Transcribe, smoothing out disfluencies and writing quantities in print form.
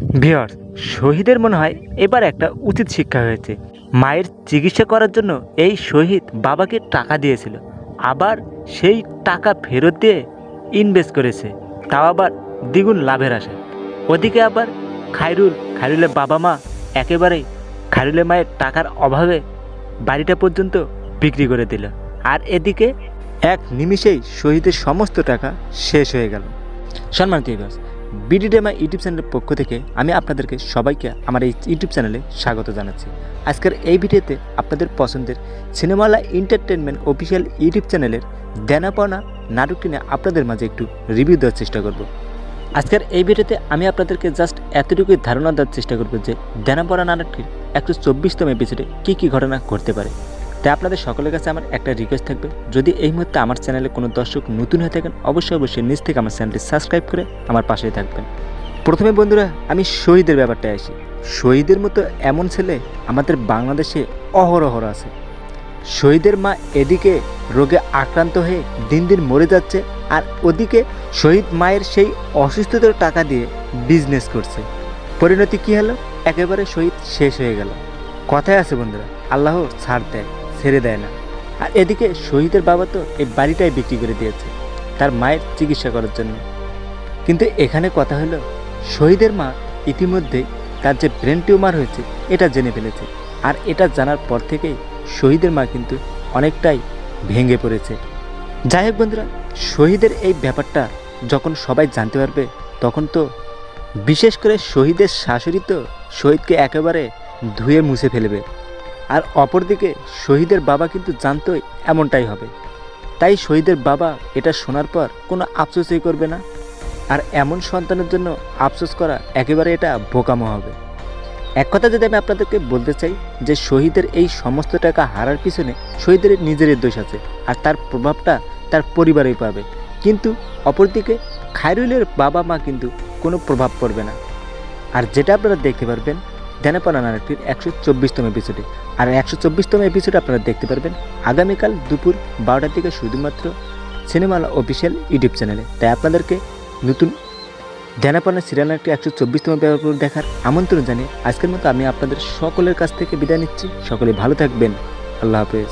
Viewers, শহীদের মনে হয় এবার একটা উচিত শিক্ষা হয়েছে। মায়ের চিকিৎসা করার জন্য এই শহীদ বাবাকে টাকা দিয়েছিল, আবার সেই টাকা ফেরত দিয়ে ইনভেস্ট করেছে, তাও আবার দ্বিগুণ লাভের আশায়। ওদিকে আবার খায়রুলের বাবা মা একেবারেই খায়রুলের মায়ের টাকার অভাবে বাড়িটা পর্যন্ত বিক্রি করে দিল, আর এদিকে এক নিমিষেই শহীদের সমস্ত টাকা শেষ হয়ে গেল। সম্মানিত ভিউয়ার্স, বিডিডেমা ইউটিউব চ্যানেলের পক্ষ থেকে আমি আপনাদেরকে সবাইকে আমার এই ইউটিউব চ্যানেলে স্বাগত জানাচ্ছি। আজকের এই ভিডিওতে আপনাদের পছন্দের সিনেমালা এন্টারটেনমেন্ট অফিসিয়াল ইউটিউব চ্যানেলের দেনা পাওনা নাটকটি নিয়ে আপনাদের মাঝে একটু রিভিউ দেওয়ার চেষ্টা করব। আজকের এই ভিডিওতে আমি আপনাদেরকে জাস্ট এতটুকুই ধারণা দেওয়ার চেষ্টা করব যে দেনা পাওনা নাটকটির 124তম এপিসোডে কী কী ঘটনা ঘটতে পারে। তাই আপনাদের সকলের কাছে আমার একটা রিকোয়েস্ট থাকবে, যদি এই মুহূর্তে আমার চ্যানেলে কোনো দর্শক নতুন হয়ে থাকেন অবশ্যই নিজ থেকে আমার চ্যানেলটি সাবস্ক্রাইব করে আমার পাশেই থাকবেন। প্রথমে বন্ধুরা, আমি শহীদের ব্যাপারটায় আসি। শহীদের মতো এমন ছেলে আমাদের বাংলাদেশে অহরহ আছে। শহীদের মা এদিকে রোগে আক্রান্ত হয়ে দিন দিন মরে যাচ্ছে, আর ওদিকে শহীদ মায়ের সেই অসুস্থতার টাকা দিয়ে বিজনেস করছে। পরিণতি কী হলো? একেবারে শহীদ শেষ হয়ে গেল। কথায় আছে বন্ধুরা, আল্লাহ ছাড় দেয়, ছেড়ে দেয় না। আর এদিকে শহীদের বাবা তো এই বাড়িটাই বিক্রি করে দিয়েছে তার মায়ের চিকিৎসা করার জন্য। কিন্তু এখানে কথা হলো, শহীদের মা ইতিমধ্যেই তার যে ব্রেন টিউমার হয়েছে এটা জেনে ফেলেছে, আর এটা জানার পর থেকেই শহীদের মা কিন্তু অনেকটাই ভেঙে পড়েছে। যাই হোক বন্ধুরা, শহীদের এই ব্যাপারটা যখন সবাই জানতে পারবে তখন তো বিশেষ করে শহীদের শাশুড়ি তো শহীদকে একেবারে ধুয়ে মুছে ফেলবে। আর অপরদিকে শহীদের বাবা কিন্তু জানতোই এমনটাই হবে, তাই শহীদের বাবা এটা শোনার পর কোনো আফসোসই করবে না। আর এমন সন্তানের জন্য আফসোস করা একেবারে এটা বোকামো হবে। এক কথা যদি আমি আপনাদেরকে বলতে চাই যে শহীদের এই সমস্ত টাকা হারার পিছনে শহীদের নিজেরই দোষ আছে, আর তার প্রভাবটা তার পরিবারেই পাবে। কিন্তু অপরদিকে খায়রুলের বাবা মা কিন্তু কোনো প্রভাব পড়বে না। আর যেটা আপনারা দেখতে পারবেন দেনা পাওনা নাটকটির 124তম এপিসোডে, আর 124তম এপিসোড আপনারা দেখতে পারবেন আগামীকাল দুপুর 12টার দিকে শুধুমাত্র সিনেমালা অফিসিয়াল ইউটিউব চ্যানেলে। তাই আপনাদেরকে নতুন দেনা পাওনা সিরিয়াল নাটকটি 124তম এপিসোড দেখার আমন্ত্রণ জানিয়ে আজকের মতো আমি আপনাদের সকলের কাছ থেকে বিদায় নিচ্ছি। সকলে ভালো থাকবেন। আল্লাহ হাফেজ।